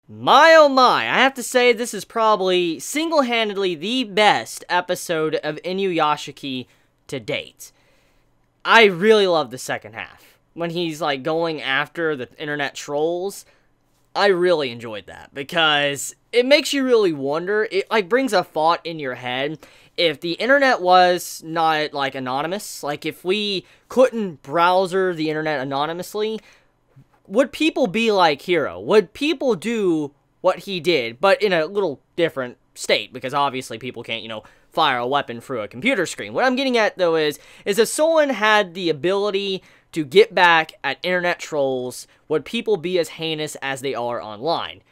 My oh my, I have to say this is probably single-handedly the best episode of Inuyashiki to date. I really love the second half. When he's like going after the internet trolls, I really enjoyed that because it makes you really wonder. It like brings a thought in your head. If the internet was not like anonymous, like if we couldn't browser the internet anonymously, would people be like Hiro? Would people do what he did, but in a little different state? Because obviously people can't, fire a weapon through a computer screen. What I'm getting at, though, is if someone had the ability to get back at internet trolls, would people be as heinous as they are online?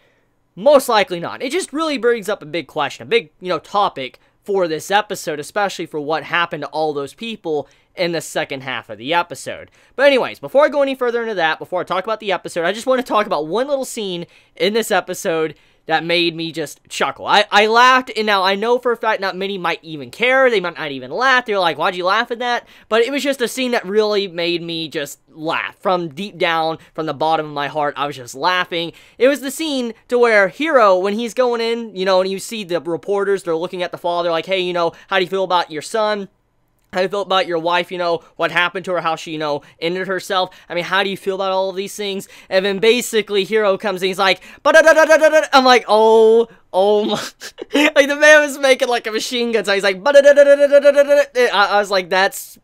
Most likely not. It just really brings up a big question, a big, topic for this episode, especially for what happened to all those people in the second half of the episode. But anyways, before I go any further into that, before I talk about the episode, I just want to talk about one little scene in this episode that made me just chuckle. I laughed, and now I know for a fact not many might even care. They might not even laugh. They're like, why'd you laugh at that? But it was just a scene that really made me just laugh. From deep down, from the bottom of my heart, I was just laughing. It was the scene to where Hiro, when he's going in, and you see the reporters, they're looking at the father like, hey, how do you feel about your son? How do you feel about your wife, what happened to her, how she, ended herself? I mean, how do you feel about all of these things? And then basically Hiro comes in, he's like, ba-da-da-da-da-da-da. I'm like, oh my. Like, the man was making like a machine gun, so he's like, ba-da-da-da-da-da-da-da. I was like, that's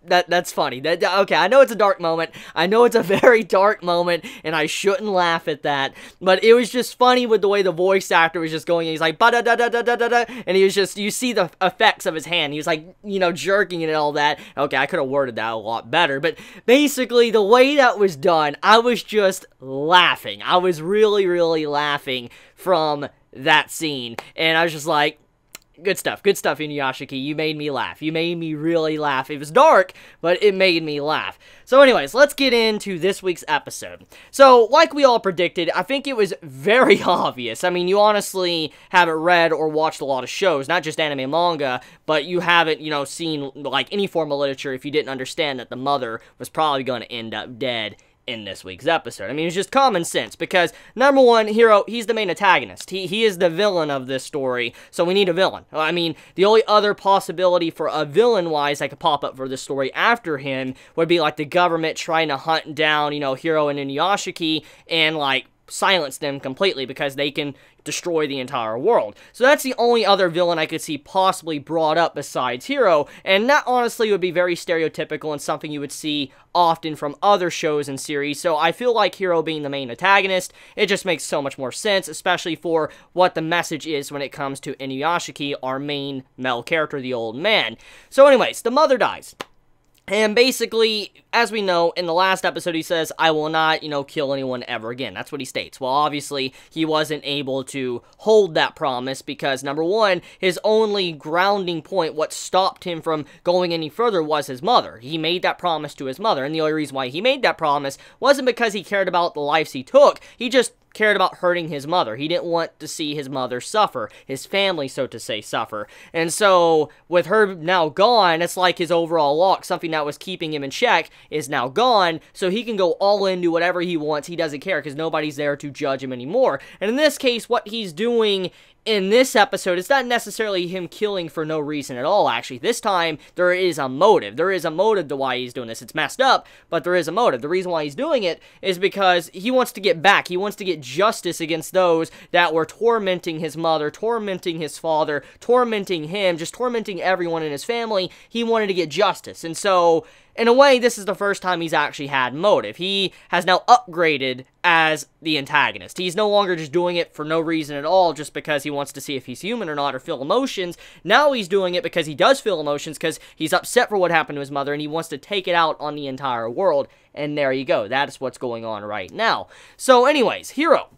funny. Okay, I know it's a dark moment. I know it's a very dark moment, and I shouldn't laugh at that. But it was just funny with the way the voice actor was just going, and he's like, ba-da-da-da-da-da-da. And he was just, you see the effects of his hand. He was like, jerking and all that. Okay, I could have worded that a lot better, but basically the way that was done, I was just laughing. I was really, really laughing from that scene, and I was just like, good stuff, Inuyashiki. You made me laugh. You made me really laugh. It was dark, but it made me laugh. So anyways, let's get into this week's episode. So, like we all predicted, I think it was very obvious. I mean, you honestly haven't read or watched a lot of shows, not just anime and manga, but you haven't, seen, like, any form of literature if you didn't understand that the mother was probably going to end up dead in this week's episode. I mean, it's just common sense, because, number one, Hiro, he's the main antagonist. He is the villain of this story, so we need a villain. I mean, the only other possibility for a villain-wise that could pop up for this story after him would be, like, the government trying to hunt down, Hiro and Inuyashiki, and, like, silence them completely, because they can destroy the entire world. So that's the only other villain I could see possibly brought up besides Hiro, and that honestly would be very stereotypical and something you would see often from other shows and series. So I feel like Hiro being the main antagonist, it just makes so much more sense, especially for what the message is when it comes to Inuyashiki, our main male character, the old man. So anyways, the mother dies. And basically, as we know, in the last episode, he says, I will not, kill anyone ever again. That's what he states. Well, obviously, he wasn't able to hold that promise because, number one, his only grounding point, what stopped him from going any further, was his mother. He made that promise to his mother, and the only reason why he made that promise wasn't because he cared about the lives he took. He just cared about hurting his mother. He didn't want to see his mother suffer, his family, so to say, suffer. And so, with her now gone, it's like his overall lock, something that was keeping him in check, is now gone, so he can go all in, do whatever he wants. He doesn't care, because nobody's there to judge him anymore. And in this case, what he's doing in this episode, it's not necessarily him killing for no reason at all, actually. This time, there is a motive. There is a motive to why he's doing this. It's messed up, but there is a motive. The reason why he's doing it is because he wants to get back. He wants to get justice against those that were tormenting his mother, tormenting his father, tormenting him, just tormenting everyone in his family. He wanted to get justice. And so, in a way, this is the first time he's actually had motive. He has now upgraded as the antagonist. He's no longer just doing it for no reason at all, just because he wants to see if he's human or not, or feel emotions. Now he's doing it because he does feel emotions, because he's upset for what happened to his mother, and he wants to take it out on the entire world. And there you go. That is what's going on right now. So anyways, Hiro,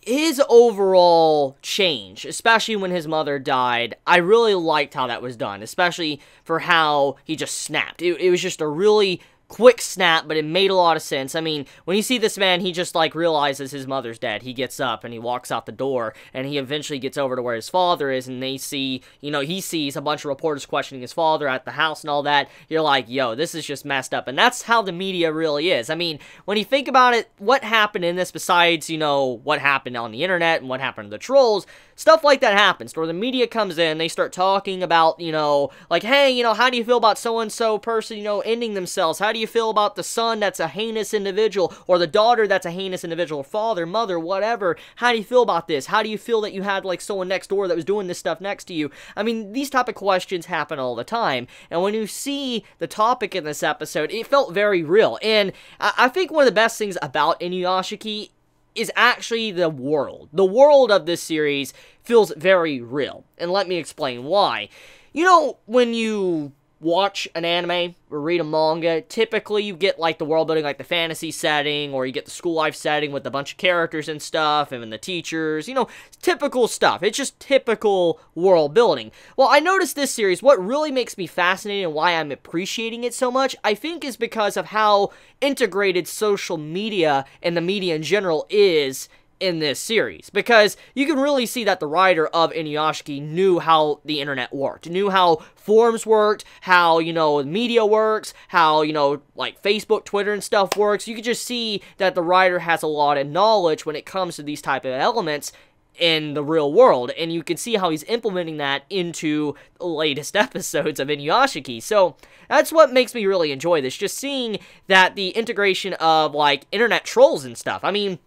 his overall change, especially when his mother died, I really liked how that was done, especially for how he just snapped. It was just a really quick snap, but it made a lot of sense. I mean, when you see this man, he just, like, realizes his mother's dead. He gets up, and he walks out the door, and he eventually gets over to where his father is, and they see, you know, he sees a bunch of reporters questioning his father at the house and all that. You're like, yo, this is just messed up, and that's how the media really is. I mean, when you think about it, what happened in this besides, you know, what happened on the internet and what happened to the trolls, stuff like that happens, where the media comes in, they start talking about, you know, like, hey, you know, how do you feel about so-and-so person, you know, ending themselves? How do you feel about the son that's a heinous individual, or the daughter that's a heinous individual, father, mother, whatever? How do you feel about this? How do you feel that you had, like, someone next door that was doing this stuff next to you? I mean, these type of questions happen all the time, and when you see the topic in this episode, it felt very real, and I think one of the best things about Inuyashiki is actually the world. The world of this series feels very real, and let me explain why. You know, when you watch an anime or read a manga, typically you get, like, the world building, like the fantasy setting, or you get the school life setting with a bunch of characters and stuff, and the teachers, you know, typical stuff. It's just typical world building. Well, I noticed this series, what really makes me fascinated and why I'm appreciating it so much, I think is because of how integrated social media and the media in general is in this series, because you can really see that the writer of Inuyashiki knew how the internet worked, knew how forums worked, how, you know, media works, how, you know, like Facebook, Twitter, and stuff works. You can just see that the writer has a lot of knowledge when it comes to these type of elements in the real world, and you can see how he's implementing that into the latest episodes of Inuyashiki. So that's what makes me really enjoy this, just seeing that the integration of, like, internet trolls and stuff. I mean,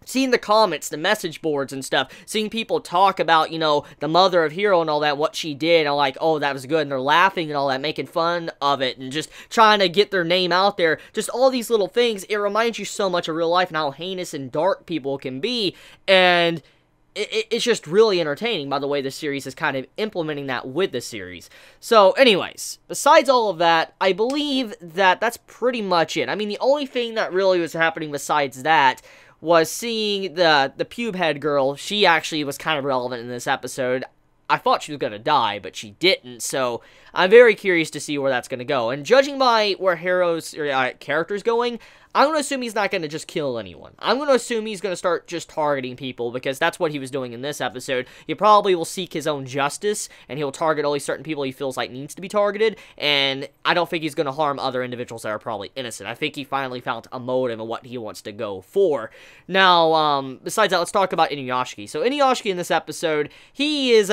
seeing the comments, the message boards and stuff, seeing people talk about, you know, the mother of Hiro and all that, what she did, and like, oh, that was good, and they're laughing and all that, making fun of it, and just trying to get their name out there, just all these little things, it reminds you so much of real life and how heinous and dark people can be, and it's just really entertaining by the way the series is kind of implementing that with the series. So, anyways, besides all of that, I believe that that's pretty much it. I mean, the only thing that really was happening besides that was seeing the pube head girl. She actually was kind of relevant in this episode. I thought she was going to die, but she didn't, so I'm very curious to see where that's going to go. And judging by where Hiro's character's going, I'm going to assume he's not going to just kill anyone. I'm going to assume he's going to start just targeting people, because that's what he was doing in this episode. He probably will seek his own justice, and he'll target only certain people he feels like needs to be targeted, and I don't think he's going to harm other individuals that are probably innocent. I think he finally found a motive of what he wants to go for. Now, besides that, let's talk about Inuyashiki. So, Inuyashiki in this episode, he is,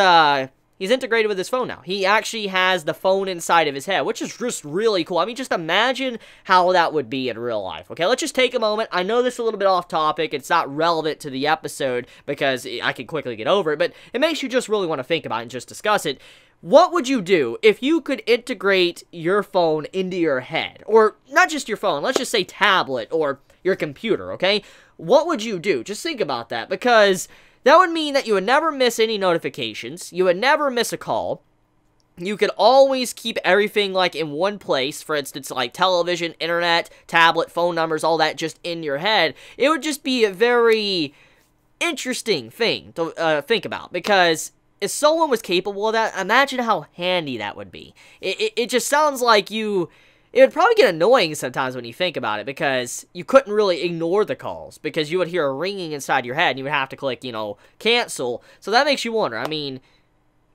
he's integrated with his phone now. He actually has the phone inside of his head, which is just really cool. I mean, just imagine how that would be in real life. Okay, let's just take a moment. I know this is a little bit off topic. It's not relevant to the episode because I can quickly get over it, but it makes you just really want to think about it and just discuss it. What would you do if you could integrate your phone into your head? Or not just your phone, let's just say tablet or your computer, okay? What would you do? Just think about that, because that would mean that you would never miss any notifications, you would never miss a call, you could always keep everything, like, in one place, for instance, like television, internet, tablet, phone numbers, all that just in your head. It would just be a very interesting thing to think about, because if someone was capable of that, imagine how handy that would be. It just sounds like it would probably get annoying sometimes when you think about it, because you couldn't really ignore the calls, because you would hear a ringing inside your head, and you would have to click, you know, cancel. So that makes you wonder, I mean,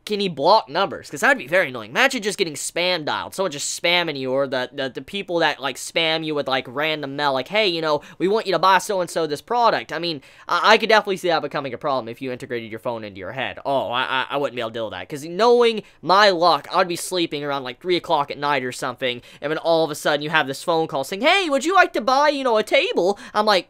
can he block numbers? Because that would be very annoying. Imagine just getting spam dialed, someone just spamming you, or the people that, like, spam you with, like, random mail, like, hey, you know, we want you to buy so-and-so this product. I mean, I could definitely see that becoming a problem if you integrated your phone into your head. Oh, I wouldn't be able to deal with that, because knowing my luck, I'd be sleeping around, like, 3 o'clock at night or something, and then all of a sudden you have this phone call saying, hey, would you like to buy, you know, a table? I'm like,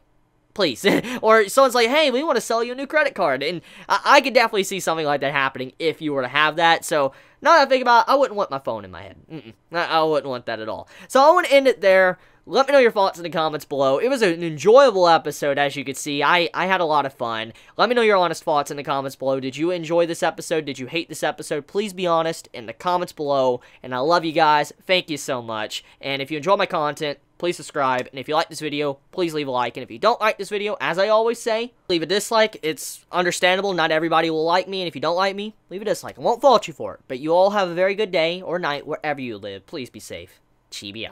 please. Or someone's like, hey, we want to sell you a new credit card. And I could definitely see something like that happening if you were to have that. So, now that I think about it, I wouldn't want my phone in my head. I wouldn't want that at all. So, I want to end it there. Let me know your thoughts in the comments below. It was an enjoyable episode, as you could see. I had a lot of fun. Let me know your honest thoughts in the comments below. Did you enjoy this episode? Did you hate this episode? Please be honest in the comments below. And I love you guys. Thank you so much. And if you enjoy my content, please subscribe. And if you like this video, please leave a like. And if you don't like this video, as I always say, leave a dislike. It's understandable. Not everybody will like me. And if you don't like me, leave a dislike. I won't fault you for it. But you all have a very good day or night wherever you live. Please be safe. Chibi out.